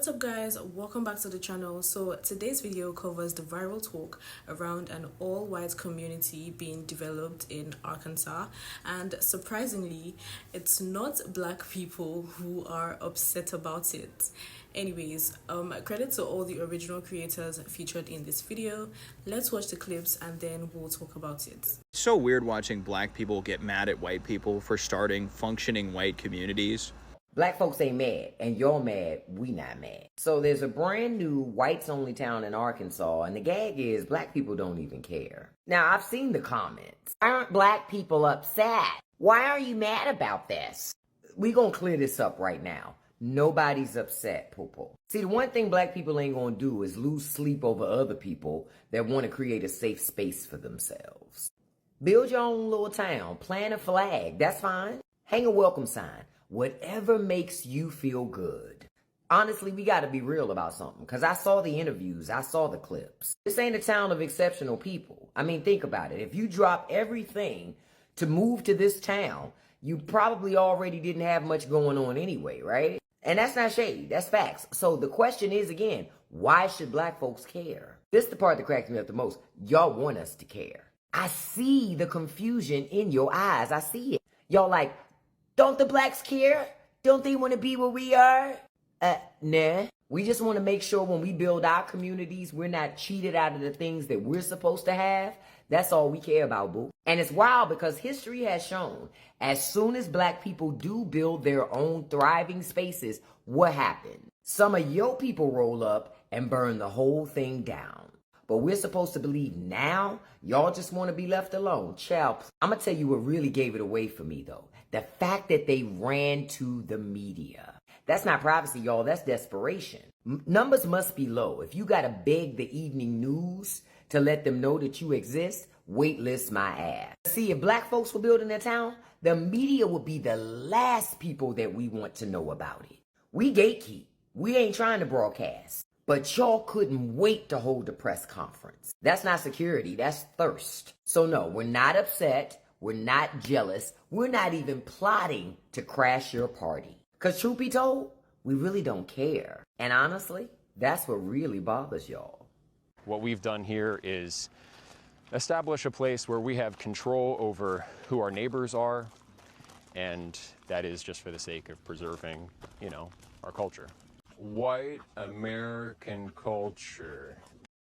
What's up guys, welcome back to the channel. So today's video covers the viral talk around an all-white community being developed in Arkansas, and surprisingly it's not black people who are upset about it. Anyways, credit to all the original creators featured in this video. Let's watch the clips and then we'll talk about it. It's so weird watching black people get mad at white people for starting functioning white communities. Black folks ain't mad, and you're mad, we not mad. So there's a brand new whites-only town in Arkansas, and the gag is black people don't even care. Now, I've seen the comments. Why aren't black people upset? Why are you mad about this? We gonna clear this up right now. Nobody's upset, poo-poo. See, the one thing black people ain't gonna do is lose sleep over other people that want to create a safe space for themselves. Build your own little town, plant a flag, that's fine. Hang a welcome sign. Whatever makes you feel good. Honestly, we gotta be real about something, because I saw the interviews, I saw the clips. This ain't a town of exceptional people. I mean, think about it. If you drop everything to move to this town, you probably already didn't have much going on anyway, right? And that's not shade, that's facts. So the question is, again, why should black folks care? This is the part that cracks me up the most. Y'all want us to care. I see the confusion in your eyes, I see it. Y'all like, don't the blacks care? Don't they want to be where we are? Nah. We just want to make sure when we build our communities, we're not cheated out of the things that we're supposed to have. That's all we care about, boo. And it's wild because history has shown, as soon as black people do build their own thriving spaces, what happened? Some of your people roll up and burn the whole thing down. But we're supposed to believe now y'all just want to be left alone. Child, I'm going to tell you what really gave it away for me, though. The fact that they ran to the media. That's not privacy, y'all. That's desperation. Numbers must be low. If you got to beg the evening news to let them know that you exist, waitlist my ass. See, if black folks were building their town, the media would be the last people that we want to know about it. We gatekeep. We ain't trying to broadcast. But y'all couldn't wait to hold a press conference. That's not security, that's thirst. So no, we're not upset, we're not jealous, we're not even plotting to crash your party. Because truth be told, we really don't care. And honestly, that's what really bothers y'all. What we've done here is establish a place where we have control over who our neighbors are, and that is just for the sake of preserving, our culture. White American culture.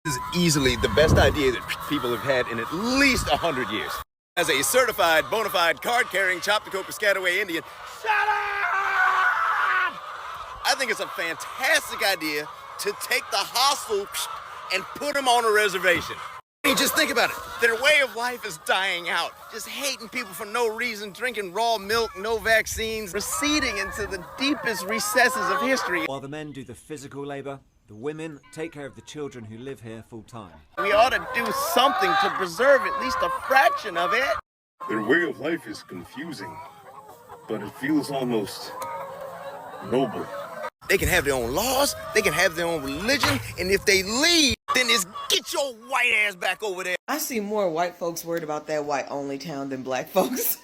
This is easily the best idea that people have had in at least 100 years. As a certified, bona fide, card-carrying, Chop-the-Coat, Piscataway Indian, shut up! I think it's a fantastic idea to take the hostile and put them on a reservation. I mean, just think about it. Their way of life is dying out. Just hating people for no reason, drinking raw milk, no vaccines, receding into the deepest recesses of history. While the men do the physical labor, the women take care of the children who live here full time. We ought to do something to preserve at least a fraction of it. Their way of life is confusing, but it feels almost noble. They can have their own laws, they can have their own religion, and if they leave, then it's get your white ass back over there. I see more white folks worried about that white-only town than black folks.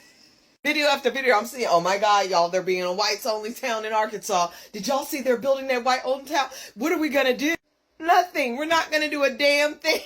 Video after video, I'm seeing, oh my God, y'all, they're being a whites-only town in Arkansas. Did y'all see they're building that white-only town? What are we gonna do? Nothing. We're not gonna do a damn thing.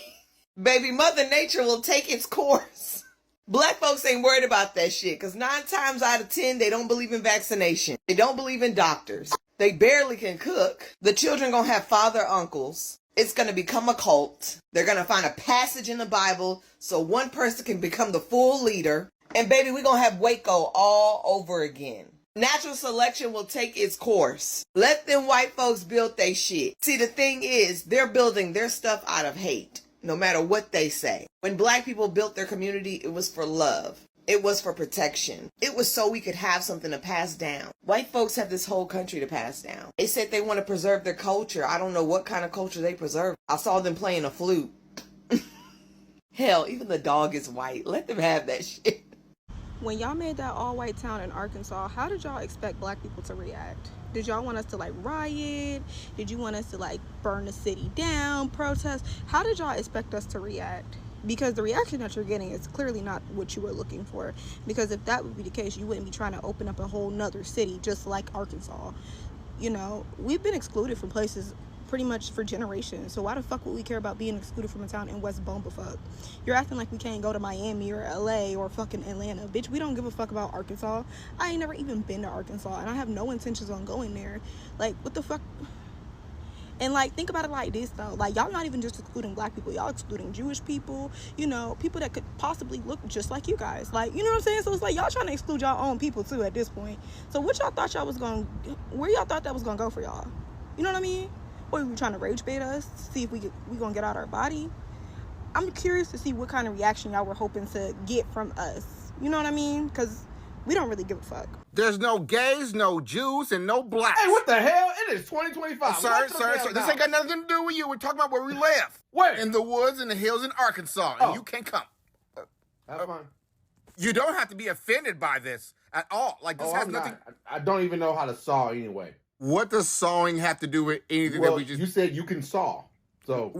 Baby, Mother Nature will take its course. Black folks ain't worried about that shit, because 9 times out of 10, they don't believe in vaccination. They don't believe in doctors. They barely can cook. The children gonna have father uncles. It's going to become a cult. They're going to find a passage in the Bible so one person can become the full leader. And baby, we're going to have Waco all over again. Natural selection will take its course. Let them white folks build their shit. See, the thing is, they're building their stuff out of hate, no matter what they say. When black people built their community, it was for love. It was for protection. It was so we could have something to pass down. White folks have this whole country to pass down. They said they want to preserve their culture. I don't know what kind of culture they preserve. I saw them playing a flute. Hell, even the dog is white. Let them have that shit. When y'all made that all-white town in Arkansas, how did y'all expect black people to react? Did y'all want us to riot? Did you want us to burn the city down, protest? How did y'all expect us to react? Because the reaction that you're getting is clearly not what you were looking for. Because if that would be the case, you wouldn't be trying to open up a whole nother city just like Arkansas. You know, we've been excluded from places pretty much for generations. So why the fuck would we care about being excluded from a town in West Bumblefuck? You're acting like we can't go to Miami or LA or fucking Atlanta. Bitch, we don't give a fuck about Arkansas. I ain't never even been to Arkansas, and I have no intentions on going there. Like, what the fuck? And, like, think about it like this, though. Like, y'all not even just excluding black people. Y'all excluding Jewish people, you know, people that could possibly look just like you guys. Like, you know what I'm saying? So it's like y'all trying to exclude y'all own people, too, at this point. So what y'all thought y'all was going to... Where y'all thought that was going to go for y'all? You know what I mean? Or you trying to rage bait us? See if we going to get out our body? I'm curious to see what kind of reaction y'all were hoping to get from us. You know what I mean? Because we don't really give a fuck. There's no gays, no Jews, and no blacks. Hey, what the hell? It is 2025. Sir, this ain't got nothing to do with you. We're talking about where we live. Where? In the woods, in the hills, in Arkansas. And you can't come. That's fine. You don't have to be offended by this at all. Like, this has nothing... I don't even know how to saw anyway. What does sawing have to do with anything that we just... You said you can saw. So...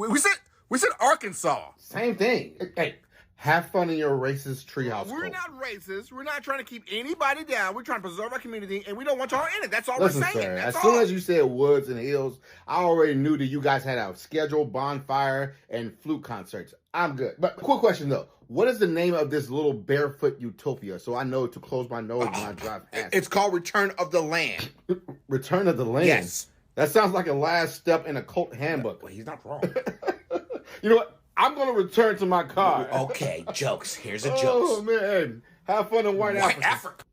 We said Arkansas. Same thing. Hey, have fun in your racist treehouse. We're not racist. We're not trying to keep anybody down. We're trying to preserve our community, and we don't want y'all in it. That's all Listen, we're saying. sir, That's as all. soon as you said woods and hills, I already knew that you guys had a scheduled bonfire and flute concerts. I'm good. But quick question, though. What is the name of this little barefoot utopia? So I know to close my nose when I drive past. It's called Return of the Land. Return of the Land? Yes. That sounds like a last step in a cult handbook. Well, he's not wrong. You know what? I'm going to return to my car. Okay, jokes. Here's a joke. Oh, man. Have fun in White Africa.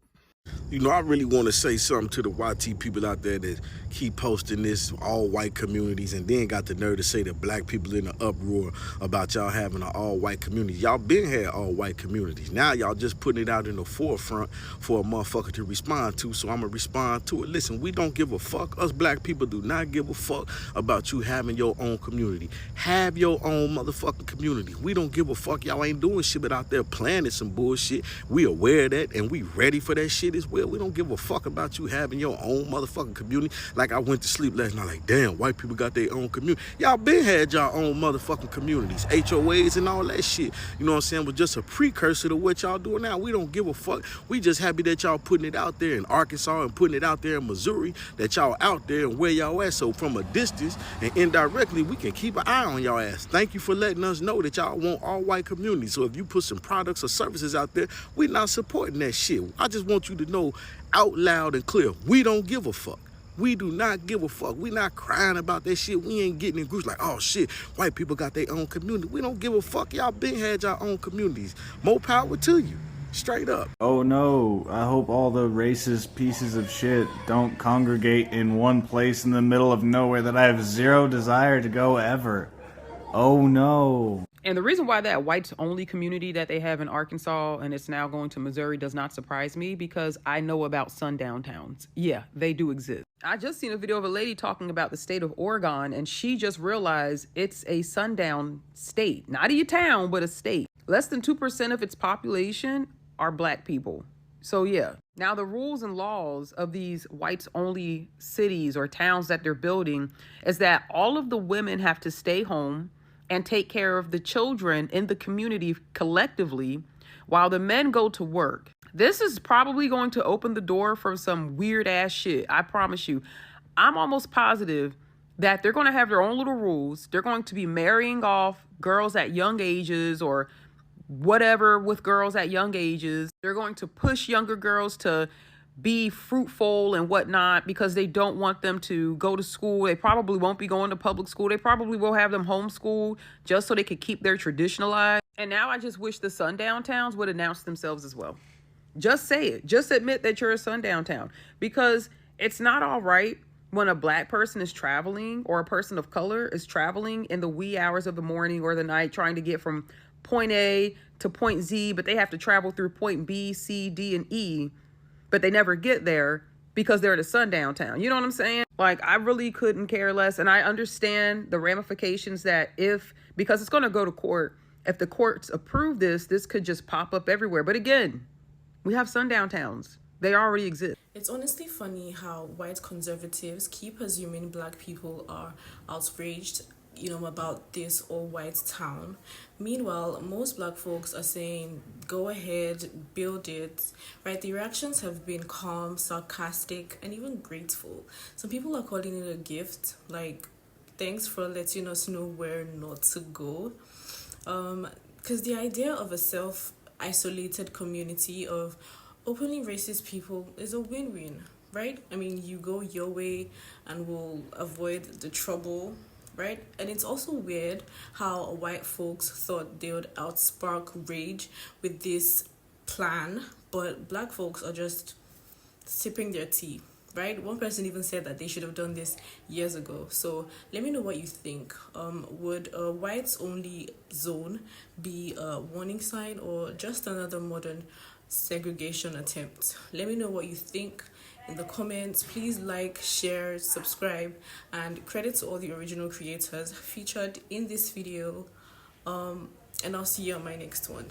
You know, I really want to say something to the YT people out there that keep posting this all-white communities and then got the nerve to say that black people in the uproar about y'all having an all-white community. Y'all been had all-white communities. Now y'all just putting it out in the forefront for a motherfucker to respond to, so I'm going to respond to it. Listen, we don't give a fuck. Us black people do not give a fuck about you having your own community. Have your own motherfucking community. We don't give a fuck. Y'all ain't doing shit but out there planning some bullshit. We aware of that and we ready for that shit as well. We don't give a fuck about you having your own motherfucking community. Like I went to sleep last night like, damn, white people got their own community. Y'all been had y'all own motherfucking communities, HOAs and all that shit. You know what I'm saying? Was just a precursor to what y'all doing now. We don't give a fuck. We just happy that y'all putting it out there in Arkansas and putting it out there in Missouri, that y'all out there and where y'all at. So from a distance and indirectly, we can keep an eye on y'all ass. Thank you for letting us know that y'all want all white communities. So if you put some products or services out there, we not supporting that shit. I just want you to know out loud and clear, we don't give a fuck. We do not give a fuck. We not crying about that shit. We ain't getting in groups like, oh shit, white people got their own community. We don't give a fuck. Y'all been had y'all own communities. More power to you. Straight up. Oh no, I hope all the racist pieces of shit don't congregate in one place in the middle of nowhere that I have zero desire to go ever. Oh no. And the reason why that whites-only community that they have in Arkansas and it's now going to Missouri does not surprise me, because I know about sundown towns. Yeah, they do exist. I just seen a video of a lady talking about the state of Oregon, and she just realized it's a sundown state. Not a town, but a state. Less than 2% of its population are black people. So yeah. Now the rules and laws of these whites-only cities or towns that they're building is that all of the women have to stay home and take care of the children in the community collectively while the men go to work. This is probably going to open the door for some weird ass shit. I promise you. I'm almost positive that they're going to have their own little rules. They're going to be marrying off girls at young ages or whatever with girls at young ages. They're going to push younger girls to be fruitful and whatnot because they don't want them to go to school. They probably won't be going to public school. They probably will have them homeschooled just so they could keep their traditional lives. And now I just wish the sundown towns would announce themselves as well. Just say it. Just admit that you're a sundown town, because it's not all right when a black person is traveling or a person of color is traveling in the wee hours of the morning or the night trying to get from point A to point Z, but they have to travel through point B, C, D, and E, but they never get there because they're at a sundown town. You know what I'm saying? Like, I really couldn't care less. And I understand the ramifications that because it's going to go to court, if the courts approve this could just pop up everywhere. But again, we have sundown towns. They already exist. It's honestly funny how white conservatives keep assuming black people are outraged about this all-white town. Meanwhile, most black folks are saying, go ahead, build it, right? The reactions have been calm, sarcastic, and even grateful. Some people are calling it a gift, like, thanks for letting us know where not to go. Because the idea of a self-isolated community of openly racist people is a win-win, right? I mean, you go your way and we'll avoid the trouble, right? And it's also weird how white folks thought they would outspark rage with this plan, but black folks are just sipping their tea, right? One person even said that they should have done this years ago. So let me know what you think. Would a whites only zone be a warning sign or just another modern segregation attempt? Let me know what you think in the comments. Please like, share, subscribe, and credit to all the original creators featured in this video. And I'll see you on my next one.